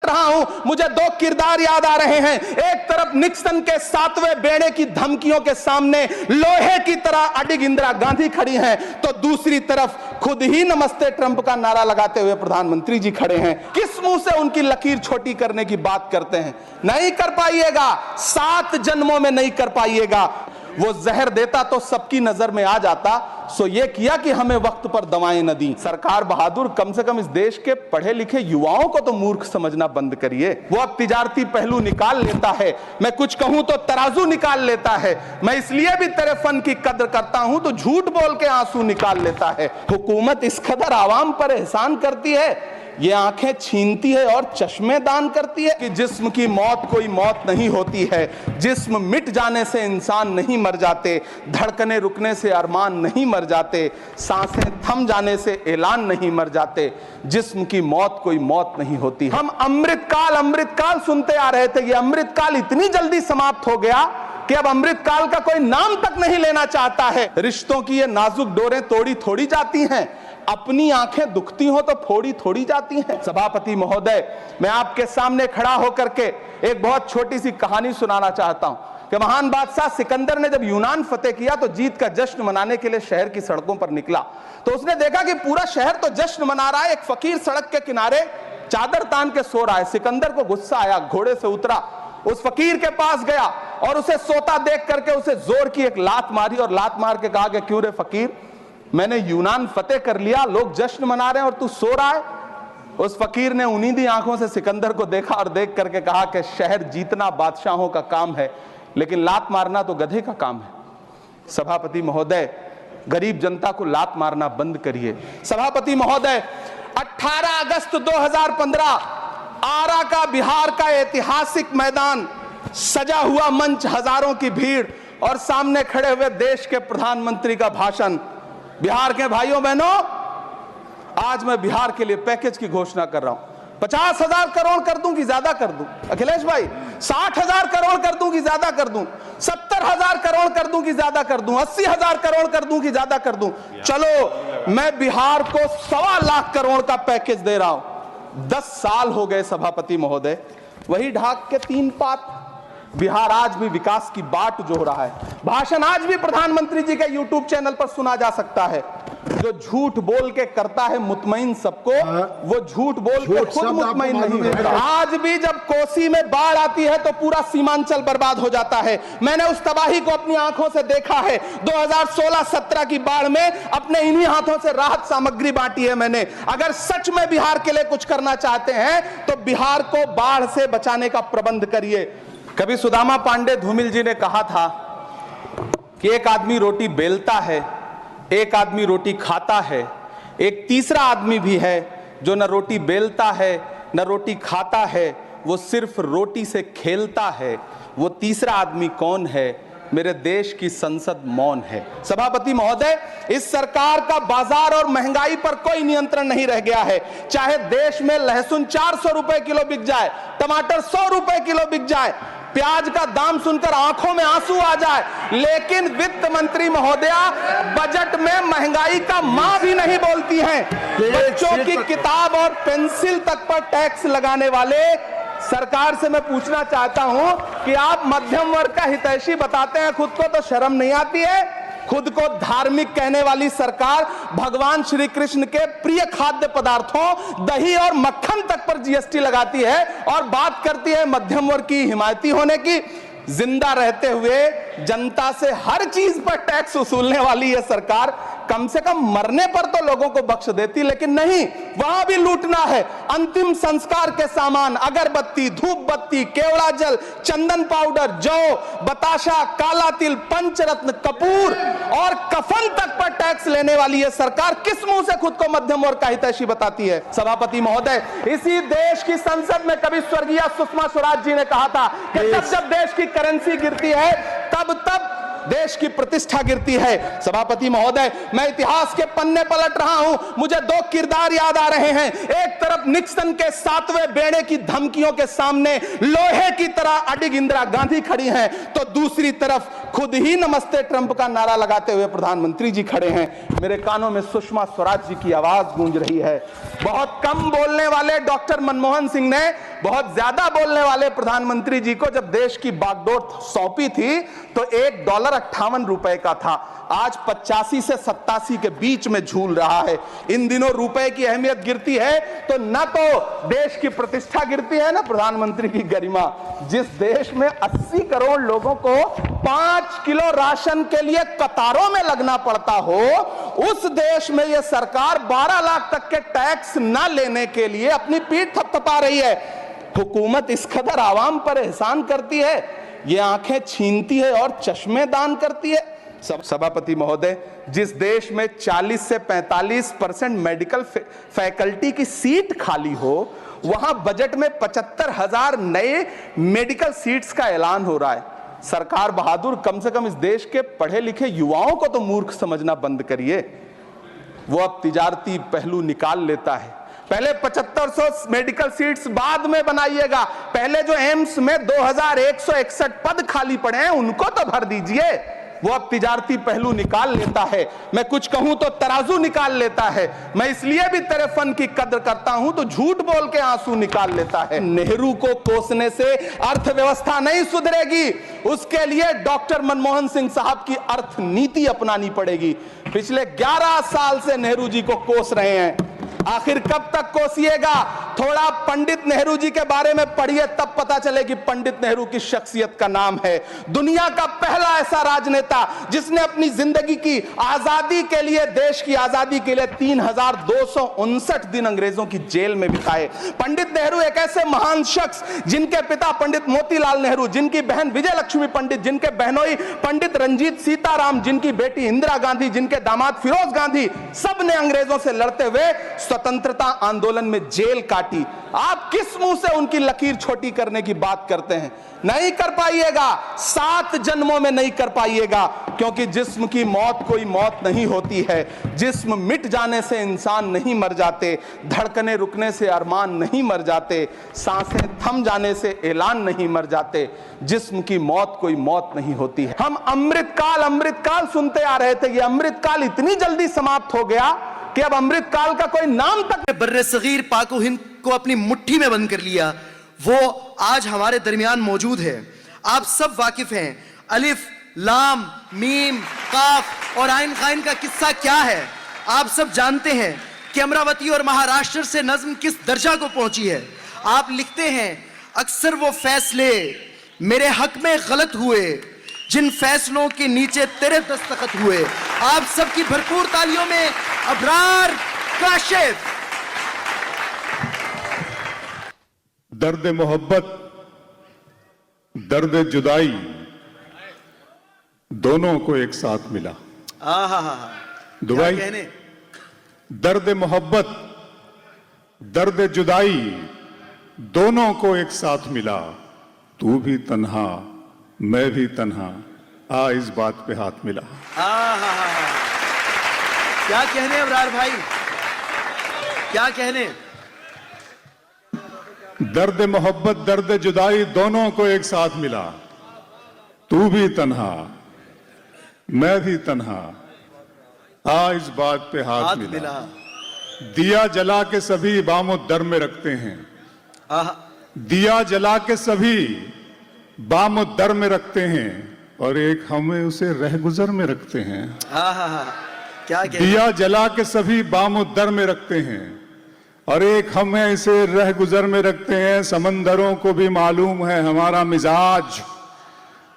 रहा हूं, मुझे दो किरदार याद आ रहे हैं। एक तरफ निक्सन के 7वें बेड़े की धमकियों के सामने लोहे की तरह अडिग इंदिरा गांधी खड़ी हैं, तो दूसरी तरफ खुद ही नमस्ते ट्रंप का नारा लगाते हुए प्रधानमंत्री जी खड़े हैं। किस मुंह से उनकी लकीर छोटी करने की बात करते हैं? नहीं कर पाइएगा, 7 जन्मों में नहीं कर पाइएगा। वो जहर देता तो सबकी नजर में आ जाता, सो ये किया कि हमें वक्त पर दवाएं न दी। सरकार बहादुर, कम से कम इस देश के पढ़े लिखे युवाओं को तो मूर्ख समझना बंद करिए। वो अब तिजारती पहलू निकाल लेता है, मैं कुछ कहूं तो तराजू निकाल लेता है। मैं इसलिए भी तेरे फन की कद्र करता हूं तो झूठ बोल के आंसू निकाल लेता है। हुकूमत इस कदर आवाम पर एहसान करती है, ये आंखें छीनती है और चश्मे दान करती है कि जिस्म की मौत कोई मौत नहीं होती है। जिस्म मिट जाने से इंसान नहीं मर जाते, धड़कने रुकने से अरमान नहीं मर जाते, सांसें थम जाने से ऐलान नहीं मर जाते। जिस्म की मौत कोई मौत नहीं होती। हम अमृतकाल सुनते आ रहे थे, ये अमृतकाल इतनी जल्दी समाप्त हो गया कि अब अमृतकाल का कोई नाम तक नहीं लेना चाहता है। रिश्तों की ये नाजुक डोरें तोड़ी थोड़ी जाती हैं, अपनी आंखें दुखती हो तो फोड़ी थोड़ी जाती हैं। सभापति महोदय, मैं आपके सामने खड़ा होकर के एक बहुत छोटी सी कहानी सुनाना चाहता हूं कि महान बादशाह सिकंदर ने जब यूनान फतेह किया तो जीत का जश्न मनाने के लिए शहर की सड़कों पर निकला, तो उसने देखा कि पूरा शहर तो जश्न मना रहा है, एक फकीर सड़क के किनारे चादर तान के सो रहा है। सिकंदर को गुस्सा आया, घोड़े से उतरा, उस फकीर के पास गया और उसे सोता देख करके उसे जोर की एक लात मारी और लात मार के कहा कि क्यों रे फकीर, मैंने यूनान फतेह कर लिया, लोग जश्न मना रहे हैं और तू सो रहा है। उस फकीर ने उन्नीदी आंखों से सिकंदर को देखा और देख करके कहा कि शहर जीतना बादशाहों का काम है, लेकिन लात मारना तो गधे का काम है। सभापति महोदय, गरीब जनता को लात मारना बंद करिए। सभापति महोदय, 18 अगस्त 2015 आरा का बिहार का ऐतिहासिक मैदान, सजा हुआ मंच, हजारों की भीड़ और सामने खड़े हुए देश के प्रधानमंत्री का भाषण। बिहार के भाइयों बहनों, आज मैं बिहार के लिए पैकेज की घोषणा कर रहा हूं। 50,000 करोड़ कर दूं कि ज्यादा कर दूं? अखिलेश भाई, 60,000 करोड़ कर दूं कि ज्यादा कर दूं? 70,000 करोड़ कर दूं कि ज्यादा कर दूं? 80,000 करोड़ कर दूं कि ज्यादा कर दूं? चलो, मैं बिहार को 1.25 लाख करोड़ का पैकेज दे रहा हूं। 10 साल हो गए सभापति महोदय, वही ढाक के 3 पात। बिहार आज भी विकास की बाट जो हो रहा है। भाषण आज भी प्रधानमंत्री जी के यूट्यूब चैनल पर सुना जा सकता है। जो झूठ बोल के करता है मुतमईन सबको, वो झूठ बोल के खुद मुतमईन नहीं होता। आज भी जब कोसी में बाढ़ आती है तो पूरा सीमांचल बर्बाद हो जाता है। मैंने उस तबाही को अपनी आंखों से देखा है। 2016-17 की बाढ़ में अपने इन्हीं हाथों से राहत सामग्री बांटी है मैंने। अगर सच में बिहार के लिए कुछ करना चाहते हैं तो बिहार को बाढ़ से बचाने का प्रबंध करिए। कभी सुदामा पांडे धूमिल जी ने कहा था कि एक आदमी रोटी बेलता है, एक आदमी रोटी खाता है, एक तीसरा आदमी भी है जो न रोटी बेलता है न रोटी खाता है, वो सिर्फ रोटी से खेलता है। वो तीसरा आदमी कौन है? मेरे देश की संसद मौन है। सभापति महोदय, इस सरकार का बाजार और महंगाई पर कोई नियंत्रण नहीं रह गया है। चाहे देश में लहसुन 400 रुपए किलो बिक जाए, टमाटर 100 रुपए किलो बिक जाए, प्याज का दाम सुनकर आंखों में आंसू आ जाए, लेकिन वित्त मंत्री महोदया बजट में महंगाई का मां भी नहीं बोलती हैं। बच्चों की किताब और पेंसिल तक पर टैक्स लगाने वाले सरकार से मैं पूछना चाहता हूं कि आप मध्यम वर्ग का हितैषी बताते हैं खुद को, तो शर्म नहीं आती है? खुद को धार्मिक कहने वाली सरकार भगवान श्री कृष्ण के प्रिय खाद्य पदार्थों दही और मक्खन तक पर जीएसटी लगाती है और बात करती है मध्यम वर्ग की हिमायती होने की। जिंदा रहते हुए जनता से हर चीज पर टैक्स वसूलने वाली यह सरकार कम से कम मरने पर तो लोगों को बख्श देती, लेकिन नहीं, वहां भी लूटना है। अंतिम संस्कार के सामान, अगरबत्ती, धूप बत्ती, केवड़ा जल, चंदन पाउडर, जौ, बताशा, काला तिल, पंचरत्न, कपूर और कफन तक पर टैक्स लेने वाली यह सरकार किस मुंह से खुद को मध्यम वर्ग का हितैषी बताती है? सभापति महोदय, इसी देश की संसद में कभी स्वर्गीय सुषमा स्वराज जी ने कहा था कि जब देश की करेंसी गिरती है तब देश की प्रतिष्ठा गिरती है। सभापति महोदय, मैं इतिहास के पन्ने पलट रहा हूं, मुझे 2 किरदार याद आ रहे हैं। एक तरफ निक्सन के 7वें बेड़े की धमकियों के सामने लोहे की तरह अडिग इंदिरा गांधी खड़ी हैं, तो दूसरी तरफ खुद ही नमस्ते ट्रंप का नारा लगाते हुए प्रधानमंत्री जी खड़े हैं। मेरे कानों में सुषमा स्वराज जी की आवाज गूंज रही है। बहुत कम बोलने वाले डॉक्टर मनमोहन सिंह ने बहुत ज्यादा बोलने वाले प्रधानमंत्री जी को जब देश की बागडोर सौंपी थी तो $1.58 का था, आज 85 से 87 के बीच में झूल रहा है। इन दिनों रुपए की अहमियत गिरती है तो न तो देश की प्रतिष्ठा गिरती है, ना प्रधानमंत्री की गरिमा। जिस देश में 80 करोड़ लोगों को 5 किलो राशन के लिए कतारों में लगना पड़ता हो, उस देश में यह सरकार 12 लाख तक के टैक्स न लेने के लिए अपनी पीठ थपथपा रही है। हुकूमत इस कदर आवाम पर एहसान करती है, ये आंखें छीनती है और चश्मे दान करती है। सभापति महोदय, जिस देश में 40 से 45% मेडिकल फैकल्टी की सीट खाली हो, वहां बजट में 75,000 नए मेडिकल सीट्स का ऐलान हो रहा है। सरकार बहादुर, कम से कम इस देश के पढ़े लिखे युवाओं को तो मूर्ख समझना बंद करिए। वो अब तिजारती पहलू निकाल लेता है। पहले 7500 मेडिकल सीट्स बाद में बनाइएगा, पहले जो एम्स में 2161 पद खाली पड़े हैं उनको तो भर दीजिए। वो अब तिजारती पहलू निकाल लेता है। मैं कुछ कहूं तो तराजू निकाल लेता है। मैं इसलिए भी तेरे फन की कद्र करता हूं तो झूठ बोल के आंसू निकाल लेता है। नेहरू को कोसने से अर्थव्यवस्था नहीं सुधरेगी, उसके लिए डॉक्टर मनमोहन सिंह साहब की अर्थ नीति अपनानी पड़ेगी। पिछले 11 साल से नेहरू जी को कोस रहे हैं, आखिर कब तक कोसिएगा? थोड़ा पंडित नेहरू जी के बारे में पढ़िए, तब पता चले कि पंडित नेहरू की शख्सियत का नाम है। दुनिया का पहला ऐसा राजनेता जिसने अपनी जिंदगी की आजादी के लिए, देश की आजादी के लिए 3259 दिन अंग्रेजों की जेल में बिताए। पंडित नेहरू एक ऐसे महान शख्स जिनके पिता पंडित मोतीलाल नेहरू, जिनकी बहन विजय लक्ष्मी पंडित, जिनके बहनोई पंडित रंजीत सीताराम, जिनकी बेटी इंदिरा गांधी, जिनके दामाद फिरोज गांधी, सब ने अंग्रेजों से लड़ते हुए स्वतंत्रता आंदोलन में जेल काटी। आप किस मुंह से उनकी लकीर छोटी करने की बात करते हैं? नहीं कर पाइएगा, 7 जन्मों में नहीं कर पाइएगा, क्योंकि जिस्म की मौत कोई मौत नहीं होती है। जिस्म मिट जाने से इंसान नहीं मर जाते, धड़कने रुकने से अरमान नहीं मर जाते, सांसें थम जाने से ऐलान नहीं मर जाते। जिस्म की मौत कोई मौत नहीं होती है। हम अमृतकाल सुनते आ रहे थे, ये अमृतकाल इतनी जल्दी समाप्त हो गया कि अब अमृत काल का कोई नाम तक। बर्रे सगीर पाको हिंद को अपनी मुट्ठी में बंद कर लिया, वो आज हमारे दरमियान मौजूद है। आप सब वाकिफ हैं, अलिफ लाम मीम काफ और आइन काइन का किस्सा क्या है। आप सब जानते हैं कि अमरावती और महाराष्ट्र से नज्म किस दर्जा को पहुंची है। आप लिखते हैं, अक्सर वो फैसले मेरे हक में गलत हुए जिन फैसलों के नीचे तेरे दस्तखत हुए। आप सबकी भरपूर तालियों में अबरार काशिफ। दर्द मोहब्बत, दर्द जुदाई दोनों को एक साथ मिला। दुबई कहने दर्द मोहब्बत, दर्द जुदाई दोनों को एक साथ मिला। तू भी तन्हा मैं भी तन्हा, आ इस बात पे हाथ मिला। क्या कहने अबरार भाई, क्या कहने। दर्द मोहब्बत, दर्द जुदाई दोनों को एक साथ मिला। तू भी तन्हा मैं भी तन्हा, आ इस बात पे हाथ मिला। दिया जला के सभी बामो दर में रखते हैं, दिया जला के सभी बाम दर में रखते हैं, और एक हमें उसे रह गुजर में रखते हैं। क्या दिया जला के सभी बाम दर में रखते हैं, और एक हमें इसे रह गुजर में रखते हैं। समंदरों को भी मालूम है हमारा मिजाज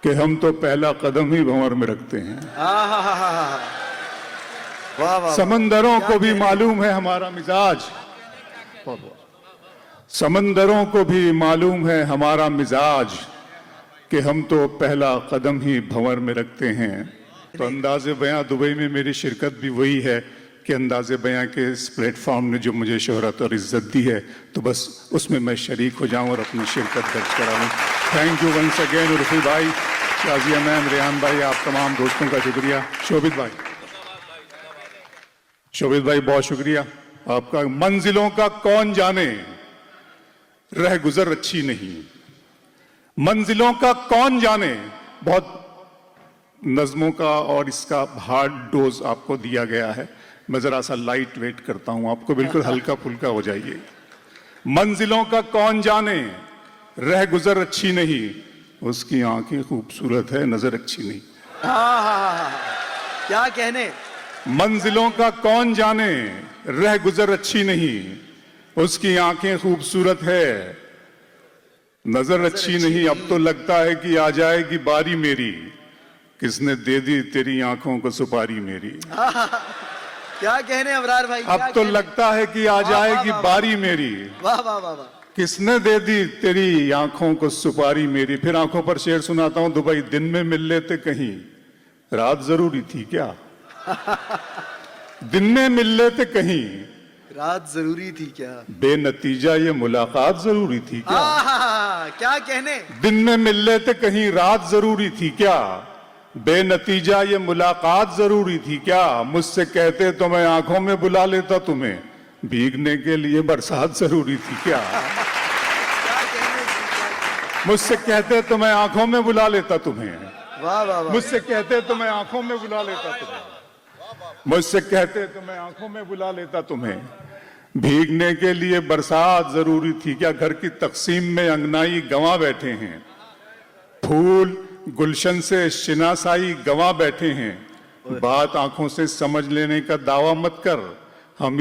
कि हम तो पहला कदम ही भंवर में रखते हैं। समंदरों को भी मालूम है हमारा मिजाज, समंदरों को भी मालूम है हमारा मिजाज कि हम तो पहला कदम ही भंवर में रखते हैं। तो अंदाज़े बयां दुबई में मेरी शिरकत भी वही है कि अंदाज़े बयां के इस प्लेटफॉर्म ने जो मुझे शोहरत और इज्जत दी है, तो बस उसमें मैं शरीक हो जाऊं और अपनी शिरकत दर्ज कराऊं। Thank you once again Urfi भाई, शाजिया मैम, रेहान भाई, आप तमाम दोस्तों का शुक्रिया। शोभित भाई बहुत शुक्रिया आपका। मंजिलों का कौन जाने रह गुजर अच्छी नहीं, मंजिलों का कौन जाने। बहुत नज़मों का और इसका हार्ड डोज आपको दिया गया है। मैं ज़रा सा लाइट वेट करता हूं, आपको बिल्कुल हल्का फुल्का हो जाइए। मंजिलों का कौन जाने, रह गुजर अच्छी नहीं, उसकी आंखें खूबसूरत है, नजर अच्छी नहीं। क्या कहने। मंजिलों का कौन जाने, रह गुजर अच्छी नहीं, उसकी आंखें खूबसूरत है, नजर अच्छी नहीं। अब तो लगता है कि आ जाएगी बारी मेरी, किसने दे दी तेरी आंखों को सुपारी मेरी। क्या कहने अबरार भाई। अब तो लगता है कि आ जाएगी बारी मेरी, वाह वाह वाह वाह। किसने दे दी तेरी आंखों को सुपारी मेरी। फिर आंखों पर शेर सुनाता हूं, दुबई दिन में मिल लेते कहीं, रात जरूरी थी क्या। दिन में मिल लेते कहीं, रात जरूरी थी क्या। बेनतीजा ये मुलाकात जरूरी थी क्या। क्या कहने। दिन में मिल लेते कहीं, रात जरूरी थी क्या, बेनतीजा ये मुलाकात जरूरी थी क्या। मुझसे कहते तो मैं आंखों में बुला लेता तुम्हें, भीगने के लिए बरसात जरूरी थी क्या। मुझसे कहते तो मैं आंखों में बुला लेता तुम्हें, वाह वाह वाह। मुझसे कहते तो मैं आंखों में बुला लेता तुम्हें, मुझसे कहते तो मैं आंखों में बुला लेता तुम्हें, भीगने के लिए बरसात जरूरी थी क्या। घर की तकसीम में अंगनाई गंवा बैठे हैं, फूल गुलशन से शिनासाई गंवा बैठे हैं, बात आंखों से समझ लेने का दावा मत कर,